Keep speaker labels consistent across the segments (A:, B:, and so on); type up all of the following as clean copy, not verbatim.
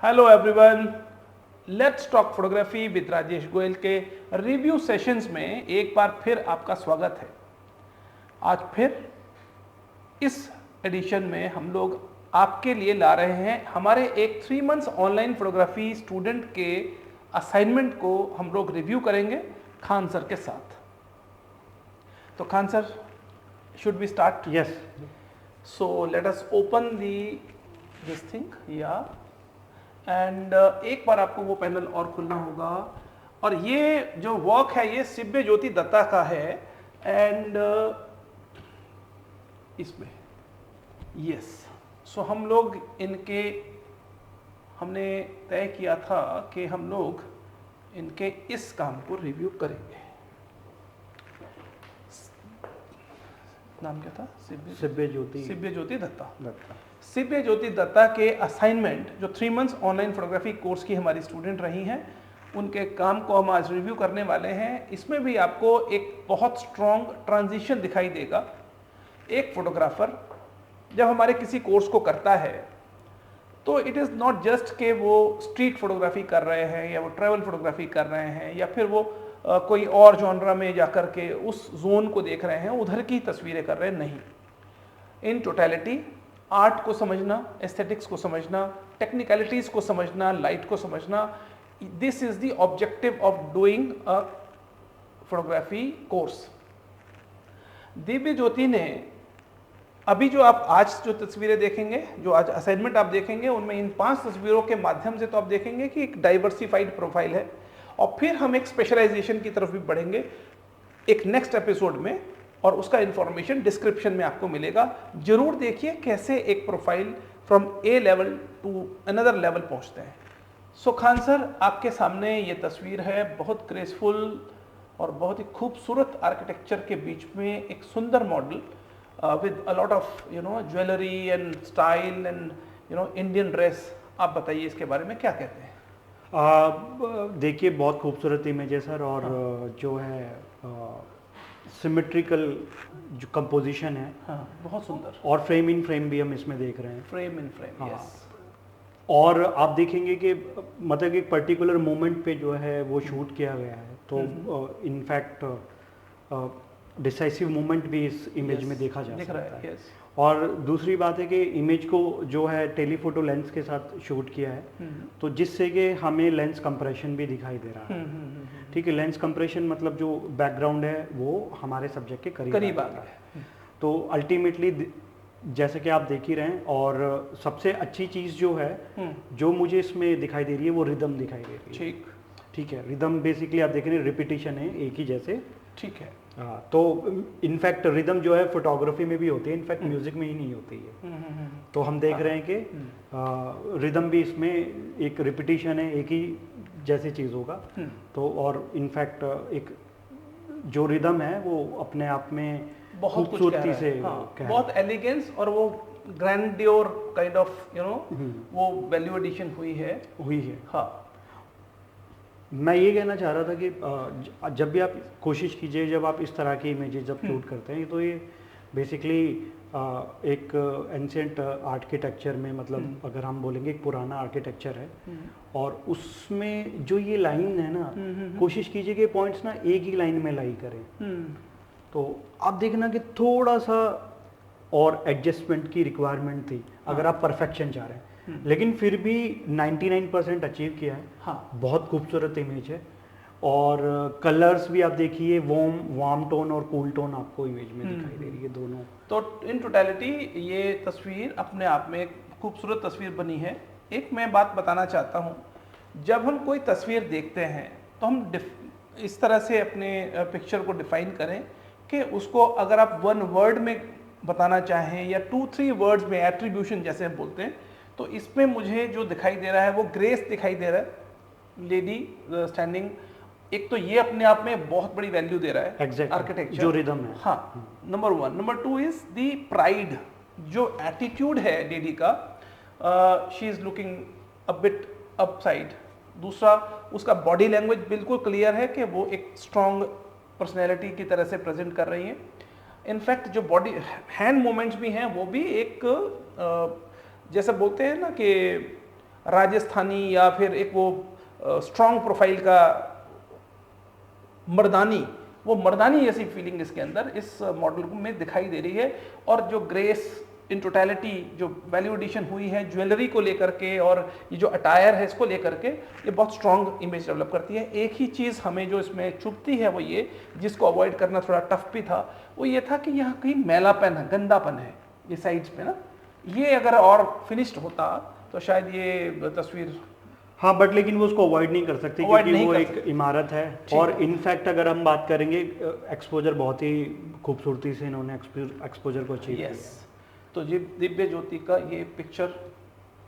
A: Hello everyone, let's talk photography with Rajesh Goyal के review sessions में एक बार फिर आपका स्वागत है। आज फिर इस एडिशन में हम लोग आपके लिए ला रहे हैं हमारे एक 3 मंथ्स ऑनलाइन फोटोग्राफी स्टूडेंट के असाइनमेंट को हम लोग रिव्यू करेंगे खान सर के साथ। तो Khan sir, should we start?
B: Yes.
A: So let us open this thing या एंड एक बार आपको वो पैनल और खुलना होगा। और ये जो वर्क है ये सिब्बे ज्योति दत्ता का है एंड इसमें यस। सो हम लोग हमने तय किया था कि हम लोग इनके इस काम को रिव्यू करेंगे। नाम क्या था?
B: सिब्बे ज्योति
A: दत्ता। सिब्बे ज्योति दत्ता के असाइनमेंट जो 3 मंथ्स ऑनलाइन फोटोग्राफी कोर्स की हमारी स्टूडेंट रही हैं, उनके काम को हम आज रिव्यू करने वाले हैं। इसमें भी आपको एक बहुत स्ट्रॉन्ग ट्रांजिशन दिखाई देगा। एक फोटोग्राफर जब हमारे किसी कोर्स को करता है तो इट इज़ नॉट जस्ट कि वो स्ट्रीट फोटोग्राफी कर रहे हैं या वो ट्रैवल फोटोग्राफी कर रहे हैं या फिर वो कोई और जॉनरा में जाकर के उस जोन को देख रहे हैं, उधर की तस्वीरें कर रहे हैं। नहीं, इन टोटलिटी आर्ट को समझना, एस्थेटिक्स को समझना, टेक्निकलिटीज़ को समझना, लाइट को समझना, this is the objective of doing a photography course. Divya ज्योति ने अभी जो आप आज जो तस्वीरें देखेंगे, जो आज असाइनमेंट आप देखेंगे, उनमें इन 5 तस्वीरों के माध्यम से तो आप देखेंगे कि एक डाइवर्सिफाइड प्रोफाइल है। और फिर हम एक स्पेशलाइजेशन की तरफ भी बढ़ेंगे एक नेक्स्ट एपिसोड में, और उसका इंफॉर्मेशन डिस्क्रिप्शन में आपको मिलेगा। जरूर देखिए कैसे एक profile from a level to another level पहुंचते हैं। सो खान सर, आपके सामने ये तस्वीर है, बहुत ग्रेसफुल और बहुत ही खूबसूरत आर्किटेक्चर के बीच में एक सुंदर model with a lot of jewellery and style and Indian dress. आप बताइए इसके बारे में क्या कहते हैं?
B: देखिए, बहुत खूबसूरत इमेज है सर। और जो है सिमेट्रिकल जो कंपोजिशन है,
A: बहुत सुंदर।
B: और फ्रेम इन फ्रेम भी हम इसमें देख रहे हैं।
A: Frame in frame, yes.
B: और आप देखेंगे कि मतलब एक पर्टिकुलर मोमेंट पे जो है वो शूट किया गया है, तो इनफैक्ट डिसाइसिव मोमेंट भी इस इमेज में देखा जा सकता है।
A: yes.
B: और दूसरी बात है कि इमेज को जो है टेलीफोटो लेंस के साथ शूट किया है, तो जिससे कि हमें लेंस कंप्रेशन भी दिखाई दे रहा है। ठीक है, लेंस कंप्रेशन मतलब जो बैकग्राउंड है वो हमारे सब्जेक्ट के करीब आ रहा है। तो अल्टीमेटली जैसे कि आप देख ही रहे हैं, और सबसे अच्छी चीज़ जो है जो मुझे इसमें दिखाई दे रही है वो रिदम दिखाई दे रही है। ठीक है, रिदम बेसिकली आप देख रहे हैं रिपीटिशन है एक ही जैसे।
A: ठीक है।
B: हाँ, तो इनफैक्ट रिदम जो है फोटोग्राफी में भी होती है, इनफैक्ट म्यूजिक में ही नहीं होती है। तो हम देख रहे हैं कि रिदम भी इसमें एक रिपीटिशन है, एक ही जैसी चीज़ होगा। तो और इनफैक्ट एक जो रिदम है वो अपने आप में
A: बहुत
B: खूबसूरती से
A: बहुत एलिगेंस और वो ग्रैंडियोर काइंड ऑफ वो वैल्यू एडिशन हुई है। हाँ,
B: मैं ये कहना चाह रहा था कि जब भी आप कोशिश कीजिए, जब आप इस तरह की इमेजेस जब शूट करते हैं, तो ये बेसिकली एक एंशिएंट आर्किटेक्चर में, मतलब अगर हम बोलेंगे एक पुराना आर्किटेक्चर है, और उसमें जो ये लाइन है ना, कोशिश कीजिए कि पॉइंट्स ना एक ही लाइन में लाई करें। तो आप देखना कि थोड़ा सा और एडजस्टमेंट की रिक्वायरमेंट थी अगर आप परफेक्शन चाह रहे हैं, लेकिन फिर भी 99% अचीव किया है।
A: हाँ, बहुत
B: खूबसूरत इमेज है। और कलर्स भी आप देखिए, वार्म टोन और कूल टोन आपको इमेज में दिखाई दे रही है दोनों।
A: तो इन टोटलिटी ये तस्वीर अपने आप में एक खूबसूरत तस्वीर बनी है। एक मैं बात बताना चाहता हूँ, जब हम कोई तस्वीर देखते हैं तो हम इस तरह से अपने पिक्चर को डिफाइन करें कि उसको अगर आप 1 वर्ड में बताना चाहें या 2-3 वर्ड्स में, एट्रीब्यूशन जैसे हम बोलते हैं, तो इसमें मुझे जो दिखाई दे रहा है वो ग्रेस दिखाई दे रहा है, लेडी स्टैंडिंग। एक तो ये अपने आप में बहुत बड़ी वैल्यू दे रहा है आर्किटेक्चर,
B: जो रिदम है।
A: हाँ, number 1। Number 2 is the pride, जो एटीट्यूड है लेडी का, she is looking a bit upside. दूसरा, उसका बॉडी लैंग्वेज बिल्कुल क्लियर है कि वो एक स्ट्रॉन्ग पर्सनैलिटी की तरह से प्रेजेंट कर रही है। इनफैक्ट जो बॉडी हैंड मूवमेंट्स भी हैं वो भी एक जैसे बोलते हैं ना कि राजस्थानी या फिर एक वो स्ट्रॉन्ग प्रोफाइल का मर्दानी, वो मर्दानी जैसी फीलिंग इसके अंदर इस मॉडल में दिखाई दे रही है। और जो ग्रेस इन टोटलिटी जो वैल्यू एडिशन हुई है ज्वेलरी को लेकर के और ये जो अटायर है इसको लेकर के, ये बहुत स्ट्रॉन्ग इमेज डेवलप करती है। एक ही चीज़ हमें जो इसमें चुभती है वो ये, जिसको अवॉइड करना थोड़ा टफ भी था, वो ये था कि यहाँ कहीं मैलापन है, गंदापन है ये साइड्स पे ना। ये अगर और फिनिश्ड होता तो शायद ये तस्वीर,
B: हाँ, बट लेकिन वो उसको अवॉइड नहीं कर सकते क्योंकि वो एक इमारत है। और इनफैक्ट अगर हम बात करेंगे, एक्सपोजर बहुत ही खूबसूरती से इन्होंने एक्सपोजर को अचीव किया।
A: तो ये दिव्य ज्योति का ये पिक्चर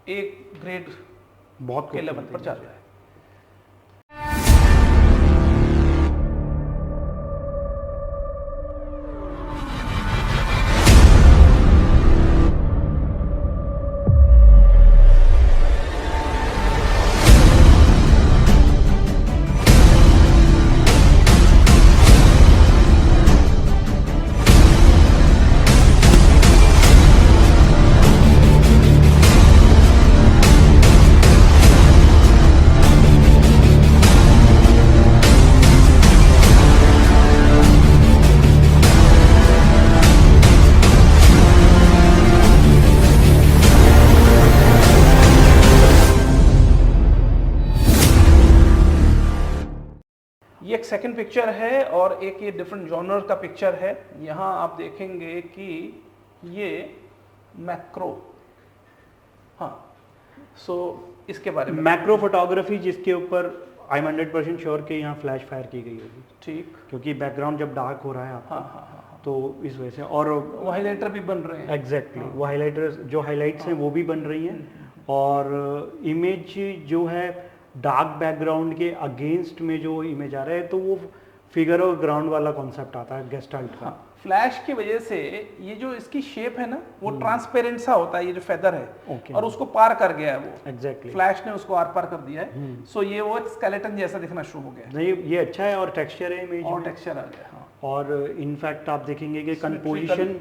A: एक ग्रेड
B: बहुत
A: के लेवल पर चल रहा है। ये एक सेकंड पिक्चर है और एक ये डिफरेंट जॉनर का पिक्चर है। यहाँ आप देखेंगे कि ये मैक्रो, हाँ, सो इसके बारे में
B: मैक्रो फोटोग्राफी, जिसके ऊपर आई एम 100% श्योर कि यहाँ फ्लैश फायर की गई होगी।
A: ठीक,
B: क्योंकि बैकग्राउंड जब डार्क हो रहा है आपका,
A: हाँ,
B: तो इस वजह से। और
A: वो हाइलाइटर भी बन रहे हैं।
B: एग्जैक्टली, वो हाइलाइटर जो हाइलाइट्स हैं वो भी बन रही हैं। और इमेज जो है डार्क बैकग्राउंड के अगेंस्ट में जो इमेज आ रहा है, तो वो फिगर और ग्राउंड वाला कॉन्सेप्ट आता है गेस्टाल्ट का।
A: फ्लैश की वजह से ये जो इसकी शेप है ना, वो ट्रांसपेरेंट सा होता है, ये जो फेदर है, और उसको पार कर गया है वो।
B: एग्जैक्टली,
A: फ्लैश ने उसको आर पार कर दिया है। सो ये वो स्केलेटन जैसा दिखना शुरू हो गया है।
B: नहीं, ये अच्छा है और टेक्सचर है इमेज
A: और टेक्सचर आ गया, हाँ।
B: और इनफैक्ट आप देखेंगे कि कंपोजिशन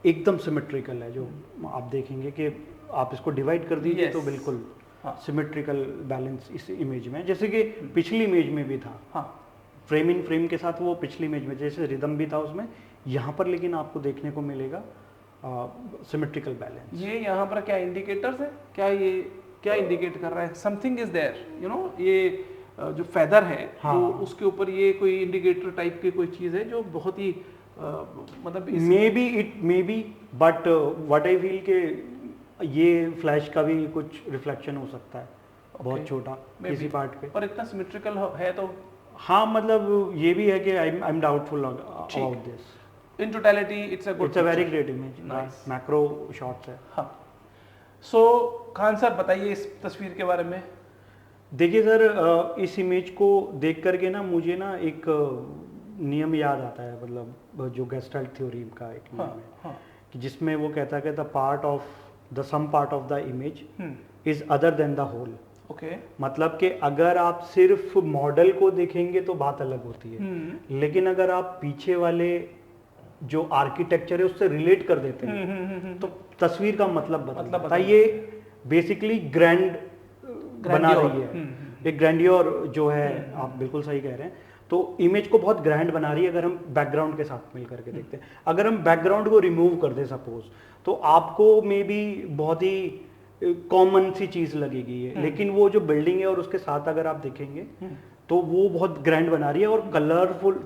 B: एकदम सिमेट्रिकल है। जो आप देखेंगे कि आप इसको डिवाइड कर दीजिए तो बिल्कुल सिमेट्रिकल बैलेंस इस इमेज में, जैसे कि पिछली इमेज में भी था।
A: हाँ,
B: फ्रेम इन फ्रेम के साथ वो पिछली इमेज में जैसे रिदम भी था उसमें, यहाँ पर लेकिन आपको देखने को मिलेगा सिमेट्रिकल बैलेंस।
A: ये यहाँ पर क्या इंडिकेटर्स है, ये क्या इंडिकेट कर रहा है? Something is there, you know, ये जो फेदर है,
B: हाँ,
A: तो उसके ऊपर ये कोई इंडिकेटर टाइप की कोई चीज़ है जो बहुत ही मतलब
B: may be but what I feel के ये फ्लैश का भी कुछ रिफ्लेक्शन हो सकता है, बहुत छोटा किसी पार्ट पे।
A: और इतना सिमेट्रिकल है तो
B: हाँ, मतलब ये भी है कि I am doubtful about this.
A: In totality it's a
B: very great image, macro shots है।
A: हाँ, सो खान सर बताइए इस तस्वीर के बारे में।
B: देखिए सर, इस इमेज को देख करके ना मुझे ना एक नियम याद आता है, मतलब जो गेस्टाल्ट थ्योरी का एक नियम है, कि जिसमें वो कहता है कि the sum part of the image is other than the whole.
A: Okay,
B: मतलब कि अगर आप सिर्फ मॉडल को देखेंगे तो बात अलग होती है, लेकिन अगर आप पीछे वाले जो आर्किटेक्चर है उससे रिलेट कर देते हैं तो तस्वीर का मतलब बदलता है। ये बेसिकली ग्रैंड बना रही है, एक ग्रैंडियोर जो है, आप बिल्कुल सही कह रहे हैं। तो इमेज को बहुत ग्रैंड बना रही है अगर हम बैकग्राउंड के साथ मिल करके देखते हैं। अगर हम बैकग्राउंड को रिमूव कर दें सपोज, तो आपको मे बी बहुत ही कॉमन सी चीज लगेगी है, लेकिन वो जो बिल्डिंग है और उसके साथ अगर आप देखेंगे तो वो बहुत ग्रैंड बना रही है और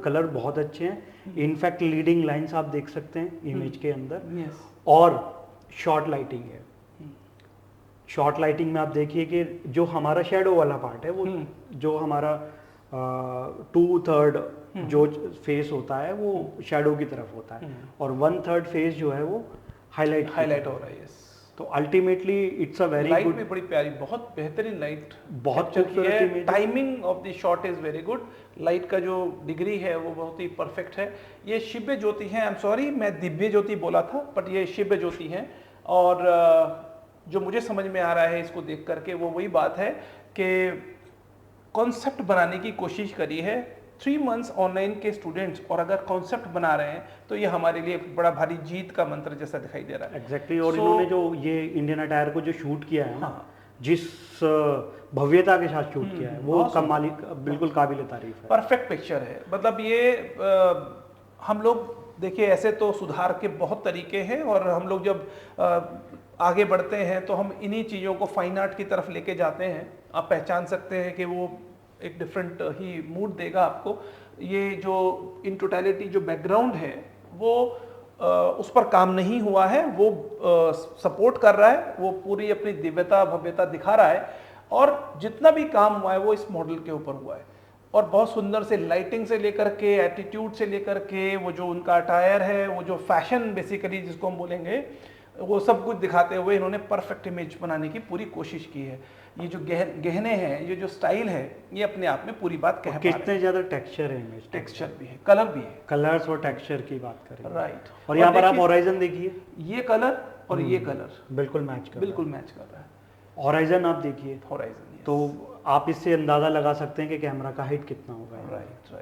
B: कलर बहुत अच्छे हैं। इनफैक्ट लीडिंग लाइंस आप देख सकते हैं इमेज के अंदर। और शॉर्ट लाइटिंग है। शॉर्ट लाइटिंग में आप देखिए कि जो हमारा शेडो वाला पार्ट है, वो जो हमारा 2/3 जो फेस होता है वो शेडो की तरफ होता है, और 1/3 फेस जो है वो हाईलाइट
A: हो रहा है।
B: तो ultimately it's a very
A: light
B: good,
A: भी बड़ी प्यारी, बहुत बेहतरीन लाइट,
B: बहुत खूबसूरत image.
A: Timing of the shot is very good, light का जो डिग्री है वो बहुत ही परफेक्ट है। ये शिव्य ज्योति है, आई एम सॉरी मैं दिव्य ज्योति बोला था, बट ये शिव्य ज्योति है। और जो मुझे समझ में आ रहा है इसको देख करके वो वही बात है कि कॉन्सेप्ट बनाने की कोशिश करी है 3 मंथ्स ऑनलाइन के स्टूडेंट्स, और अगर कॉन्सेप्ट बना रहे हैं तो ये हमारे लिए बड़ा भारी जीत का मंत्र जैसा दिखाई दे रहा है।
B: एग्जैक्टली। और इन्होंने जो ये इंडियन अटायर को जो शूट किया है ना, जिस भव्यता के साथ शूट किया है वो कमाल, बिल्कुल काबिल तारीफ है।
A: परफेक्ट पिक्चर है। मतलब ये हम लोग देखिए ऐसे तो सुधार के बहुत तरीके हैं और हम लोग जब आगे बढ़ते हैं तो हम इन्हीं चीज़ों को फाइन आर्ट की तरफ लेके जाते हैं। आप पहचान सकते हैं कि वो एक डिफरेंट ही मूड देगा आपको। ये जो इन टोटलिटी जो बैकग्राउंड है वो उस पर काम नहीं हुआ है, वो सपोर्ट कर रहा है, वो पूरी अपनी दिव्यता भव्यता दिखा रहा है और जितना भी काम हुआ है वो इस मॉडल के ऊपर हुआ है। और बहुत सुंदर से लाइटिंग से लेकर के एटीट्यूड से लेकर के वो जो उनका अटायर है, वो जो फैशन बेसिकली जिसको हम बोलेंगे, वो सब कुछ दिखाते हुए इन्होंने परफेक्ट इमेज बनाने की पूरी कोशिश की है। ये जो गहने हैं, ये जो स्टाइल है, ये अपने आप में पूरी बात कह पा रहे हैं।
B: कितने ज्यादा टेक्सचर है इमेज,
A: टेक्सचर भी है, कलर भी है,
B: कलर्स और टेक्सचर की बात करें,
A: राइट।
B: और यहाँ पर आप होराइजन देखिए,
A: ये कलर और ये कलर
B: बिल्कुल मैच कर
A: रहा है।
B: होराइजन आप देखिए,
A: होराइजन,
B: तो आप इससे अंदाजा लगा सकते हैं कि कैमरा का हाइट कितना होगा।
A: Right,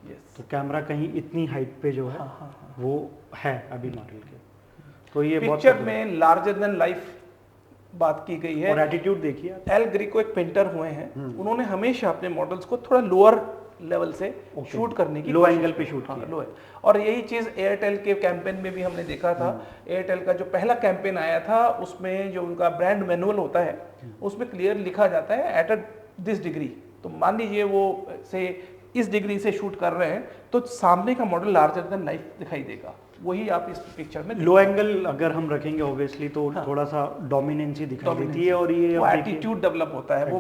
A: yes.
B: तो कैमरा कहीं इतनी हाइट पे जो है वो है अभी मॉडल के। तो ये
A: पिक्चर में लार्जर देन लाइफ बात की गई है।
B: और एटीट्यूड देखिए,
A: एल ग्रीको एक पेंटर हुए हैं, उन्होंने हमेशा अपने मॉडल्स को थोड़ा लोअर लेवल से शूट करने की
B: लो एंगल पे शूट किया।
A: लो, और यही चीज एयरटेल के कैंपेन में भी हमने देखा था। एयरटेल का जो पहला कैंपेन आया था उसमें जो उनका ब्रांड मैनुअल होता है उसमें क्लियर लिखा जाता है एट दिस डिग्री। तो मान लीजिए वो से इस डिग्री से शूट कर रहे हैं तो सामने का मॉडल लार्जर देन लाइफ दिखाई देगा। वही आप इस पिक्चर में
B: लो एंगल अगर हम रखेंगे ऑब्वियसली तो थोड़ा सा डोमिनेंसी दिखाई देती है और ये
A: एटीट्यूड डेवलप होता है।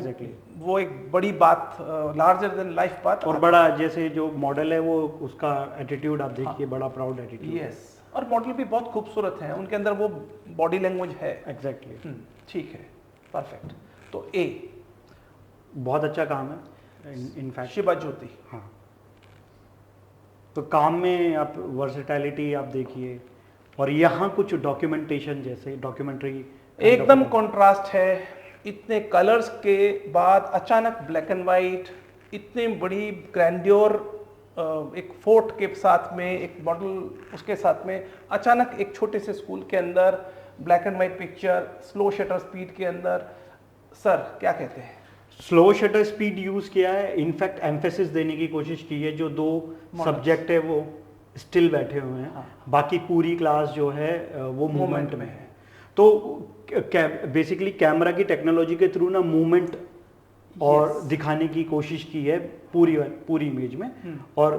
A: वो एक बड़ी बात, लार्जर देन लाइफ बात।
B: और बड़ा जैसे जो मॉडल है वो उसका एटीट्यूड आप देखिए, बड़ा प्राउड एटीट्यूड।
A: यस, और मॉडल भी बहुत खूबसूरत है, उनके अंदर वो बॉडी लैंग्वेज है।
B: एग्जैक्टली,
A: ठीक है, परफेक्ट। तो ए
B: बहुत अच्छा काम है इनफैक्ट।
A: शिबा ज्योति,
B: हाँ, तो काम में आप वर्सेटैलिटी आप देखिए, और यहाँ कुछ डॉक्यूमेंटेशन जैसे डॉक्यूमेंट्री
A: एकदम कंट्रास्ट है। इतने कलर्स के बाद अचानक ब्लैक एंड वाइट, इतनी बड़ी ग्रैंड्योर, एक फोर्ट के साथ में एक मॉडल, उसके साथ में अचानक एक छोटे से स्कूल के अंदर black and white picture, slow shutter speed के अंदर। सर क्या कहते हैं?
B: स्लो शटर स्पीड यूज किया है, इनफैक्ट एम्फेसिस देने की कोशिश की है। जो दो सब्जेक्ट है वो स्टिल बैठे हुए हैं, बाकी पूरी क्लास जो है वो मूवमेंट में है। तो बेसिकली कैमरा की टेक्नोलॉजी के थ्रू ना मूवमेंट और दिखाने की कोशिश की है पूरी इमेज में। और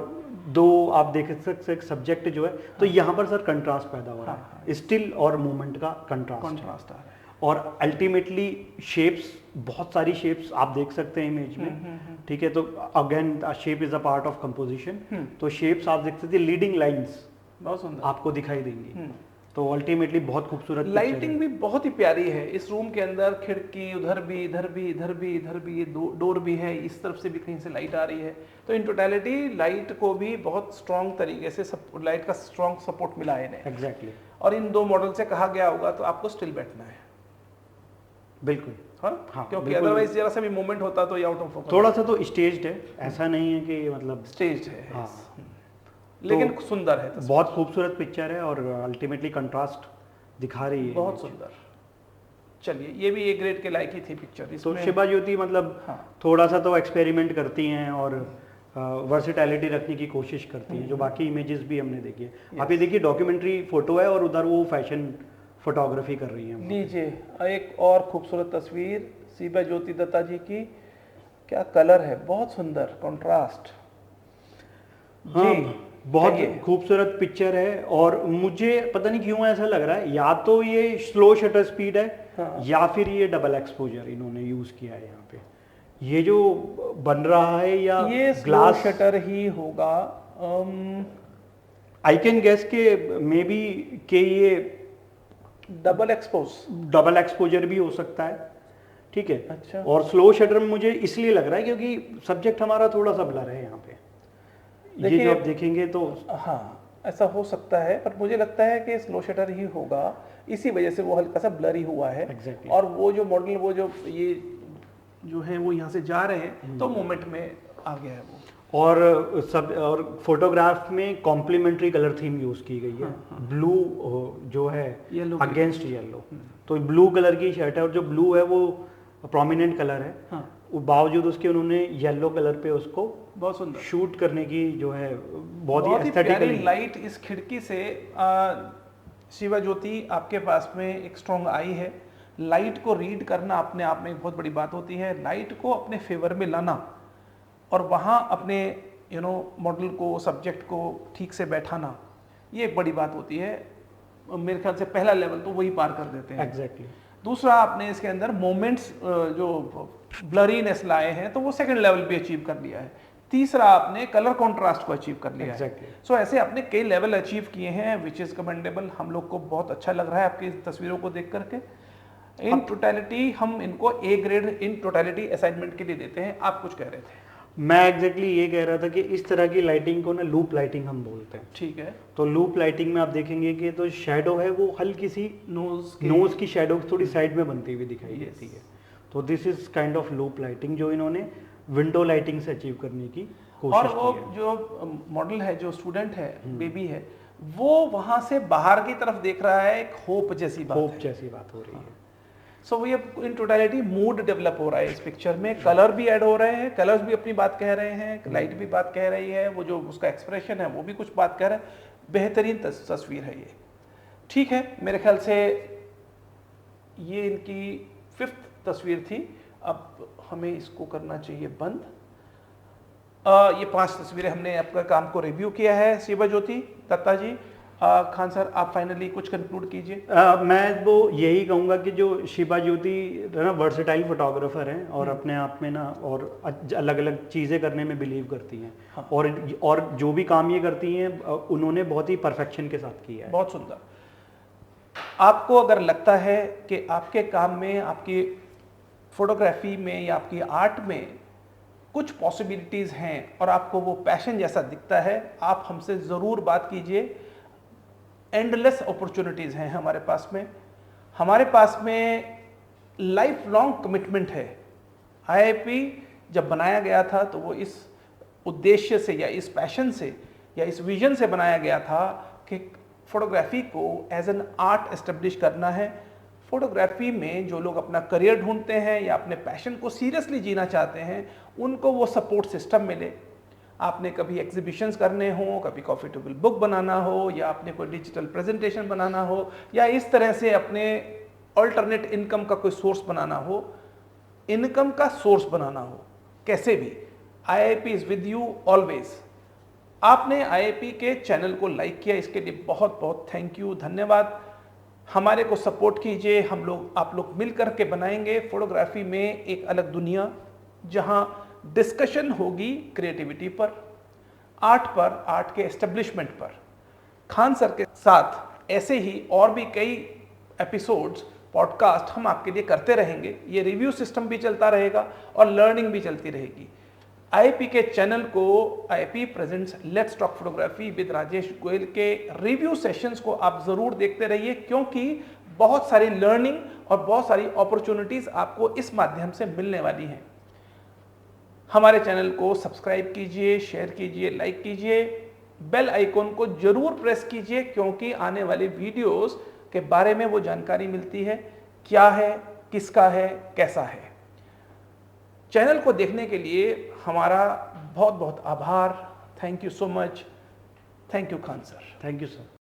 B: दो आप देख सकते हैं सब्जेक्ट जो है, तो यहाँ पर सर कंट्रास्ट पैदा हो रहा है, स्टिल और मूवमेंट का कंट्रास्ट आ रहा है। और अल्टीमेटली शेप्स, बहुत सारी शेप्स आप देख सकते हैं इमेज में, ठीक है। तो again shape is a part of composition, तो शेप्स आप देख सकते हैं, लीडिंग लाइंस
A: बहुत सुंदर
B: आपको दिखाई देंगी। तो अल्टीमेटली बहुत खूबसूरत
A: लाइटिंग भी बहुत ही प्यारी है इस रूम के अंदर। खिड़की उधर भी, इधर भी, इधर भी, इधर भी, ये डोर भी है, इस तरफ से भी कहीं से लाइट आ रही है। तो इन टोटलिटी लाइट को भी बहुत स्ट्रॉन्ग तरीके से लाइट का स्ट्रॉन्ग सपोर्ट मिला है इन्हें।
B: एग्जैक्टली।
A: और इन दो मॉडल से कहा गया होगा तो आपको स्टिल बैठना है,
B: बिल्कुल।
A: हाँ, क्योंकि अदरवाइज जरा सा भी मूवमेंट होता तो ये आउट ऑफ फोकस।
B: थोड़ा सा तो स्टेज्ड है, ऐसा नहीं है कि मतलब
A: स्टेज्ड है,
B: हाँ,
A: लेकिन तो सुंदर है,
B: बहुत खूबसूरत पिक्चर है और अल्टीमेटली कंट्रास्ट दिखा रही है,
A: बहुत सुंदर। चलिए, ये भी एक ग्रेड के लायक ही थी पिक्चर।
B: तो शिबा ज्योति मतलब थोड़ा सा तो एक्सपेरिमेंट करती हैं और वर्सेटैलिटी रखने की कोशिश करती हैं, जो बाकी इमेजेस भी हमने देखी है। आप ये देखिए, डॉक्यूमेंट्री फोटो है और उधर वो फैशन फोटोग्राफी कर रही हैं।
A: लीजिए एक और खूबसूरत तस्वीर शिबा ज्योति दत्ता जी की। क्या कलर है, बहुत सुंदर कंट्रास्ट।
B: हाँ, बहुत खूबसूरत पिक्चर है। और मुझे पता नहीं क्यों ऐसा लग रहा है, या तो ये स्लो शटर स्पीड है, या फिर ये डबल एक्सपोजर इन्होंने यूज किया है यहाँ पे। ये जो बन रहा है या
A: ये ग्लास शटर ही होगा।
B: आई कैन गेस के मे बी के ये
A: डबल
B: एक्सपोजर भी हो सकता है, ठीक है।
A: अच्छा।
B: और स्लो शटर मुझे इसलिए लग रहा है क्योंकि सब्जेक्ट हमारा थोड़ा सा ब्लर है यहाँ पे, ये जो आप देखेंगे तो
A: हाँ ऐसा हो सकता है, पर मुझे लगता है कि स्लो शटर ही होगा, इसी वजह से वो हल्का सा ब्लरी हुआ है।
B: Exactly.
A: और वो जो मॉडल, वो जो ये जो है वो यहाँ से जा रहे हैं तो मोमेंट में आ गया है वो।
B: और फोटोग्राफ में कॉम्प्लीमेंट्री कलर थीम यूज की गई है। ब्लू जो है अगेंस्ट येलो, तो ब्लू कलर की शर्ट है और जो ब्लू है वो प्रोमिनेंट कलर है,
A: हाँ,
B: बावजूद उसके उन्होंने येलो कलर पे उसको
A: बहुत सुंदर,
B: शूट करने की जो है बहुत ही
A: प्यारी
B: एस्थेटिकली।
A: लाइट इस खिड़की से शिवा ज्योति आपके पास में एक स्ट्रॉन्ग आई है। लाइट को रीड करना अपने आप में एक बहुत बड़ी बात होती है। लाइट को अपने फेवर में लाना और वहाँ अपने मॉडल को, सब्जेक्ट को ठीक से बैठाना, ये एक बड़ी बात होती है। मेरे ख्याल से पहला लेवल तो वही पार कर देते हैं।
B: एग्जैक्टली।
A: दूसरा, आपने इसके अंदर मोमेंट्स जो ब्लरीनेस लाए हैं तो वो सेकंड लेवल पे अचीव कर लिया है। तीसरा, आपने कलर कॉन्ट्रास्ट को अचीव कर लिया
B: Exactly.
A: है। सो ऐसे आपने कई लेवल अचीव किए हैं, विच इज़ कमेंडेबल। हम लोग को बहुत अच्छा लग रहा है आपकी तस्वीरों को देख करके। इन टोटलिटी हम इनको A grade in totality assignment के लिए देते हैं। आप कुछ कह रहे थे?
B: मैं एग्जैक्टली ये कह रहा था कि इस तरह की लाइटिंग को ना लूप लाइटिंग हम बोलते हैं।
A: ठीक है।
B: तो लूप लाइटिंग में आप देखेंगे कि तो शेडो है वो हल्की सी नोज की शेडो थोड़ी साइड में बनती हुई दिखाई देती है। तो this is kind of loop lighting जो इन्होंने विंडो लाइटिंग से अचीव करने की कोशिश
A: और
B: की
A: वो
B: है।
A: जो मॉडल है, जो स्टूडेंट है, बेबी है, वो वहां से बाहर की तरफ देख रहा है, एक होप जैसी बात
B: होप जैसी बात हो रही है।
A: सो ये इन टोटलिटी मूड डेवलप हो रहा है इस पिक्चर में। कलर भी ऐड हो रहे हैं, कलर्स भी अपनी बात कह रहे हैं, लाइट भी बात कह रही है, वो जो उसका एक्सप्रेशन है वो भी कुछ बात कह रहा है। बेहतरीन तस्वीर है ये। ठीक है, मेरे ख्याल से ये इनकी 5th तस्वीर थी। अब हमें इसको करना चाहिए बंद। ये 5 तस्वीरें हमने आपका काम को रिव्यू किया है। शिवा ज्योति दत्ता जी, खान सर, आप फाइनली कुछ कंक्लूड कीजिए।
B: मैं वो यही कहूँगा कि जो शिवा ज्योति ना वर्सेटाइल फोटोग्राफर हैं और अपने आप में ना और अलग अलग चीज़ें करने में बिलीव करती हैं।
A: हाँ।
B: और जो भी काम ये करती हैं उन्होंने बहुत ही परफेक्शन के साथ किया है।
A: बहुत सुंदर। आपको अगर लगता है कि आपके काम में, आपकी फोटोग्राफी में या आपकी आर्ट में कुछ पॉसिबिलिटीज़ हैं और आपको वो पैशन जैसा दिखता है, आप हमसे ज़रूर बात कीजिए। एंडलेस अपॉर्चुनिटीज़ हैं हमारे पास में। हमारे पास में लाइफ लॉन्ग कमिटमेंट है। आईआईपी जब बनाया गया था तो वो इस उद्देश्य से या इस पैशन से या इस विजन से बनाया गया था कि फोटोग्राफी को एज एन आर्ट एस्टेब्लिश करना है। फोटोग्राफी में जो लोग अपना करियर ढूंढते हैं या अपने पैशन को सीरियसली जीना चाहते हैं, उनको वो सपोर्ट सिस्टम मिले। आपने कभी एग्जीबिशंस करने हो, कभी कॉफ़ी टेबल बुक बनाना हो, या आपने कोई डिजिटल प्रेजेंटेशन बनाना हो, या इस तरह से अपने अल्टरनेट इनकम का कोई सोर्स बनाना हो, इनकम का सोर्स बनाना हो, कैसे भी, IIP is with you always. आपने आईआईपी के चैनल को लाइक किया, इसके लिए बहुत बहुत थैंक यू, धन्यवाद। हमारे को सपोर्ट कीजिए। आप लोग मिल कर के बनाएंगे फोटोग्राफी में एक अलग दुनिया, जहां डिस्कशन होगी क्रिएटिविटी पर, आर्ट के एस्टेब्लिशमेंट पर। खान सर के साथ ऐसे ही और भी कई एपिसोड्स, पॉडकास्ट हम आपके लिए करते रहेंगे। ये रिव्यू सिस्टम भी चलता रहेगा और लर्निंग भी चलती रहेगी। आईआईपी के चैनल को, IIP presents let's talk photography with Rajesh Goyal के रिव्यू सेशंस को आप ज़रूर देखते रहिए, क्योंकि बहुत सारी लर्निंग और बहुत सारी अपॉर्चुनिटीज़ आपको इस माध्यम से मिलने वाली हैं। हमारे चैनल को सब्सक्राइब कीजिए, शेयर कीजिए, लाइक कीजिए, बेल आइकॉन को जरूर प्रेस कीजिए, क्योंकि आने वाले वीडियोस के बारे में वो जानकारी मिलती है, क्या है, किसका है, कैसा है। चैनल को देखने के लिए हमारा बहुत बहुत आभार। Thank you so much. Thank you Khan sir.
B: Thank you sir.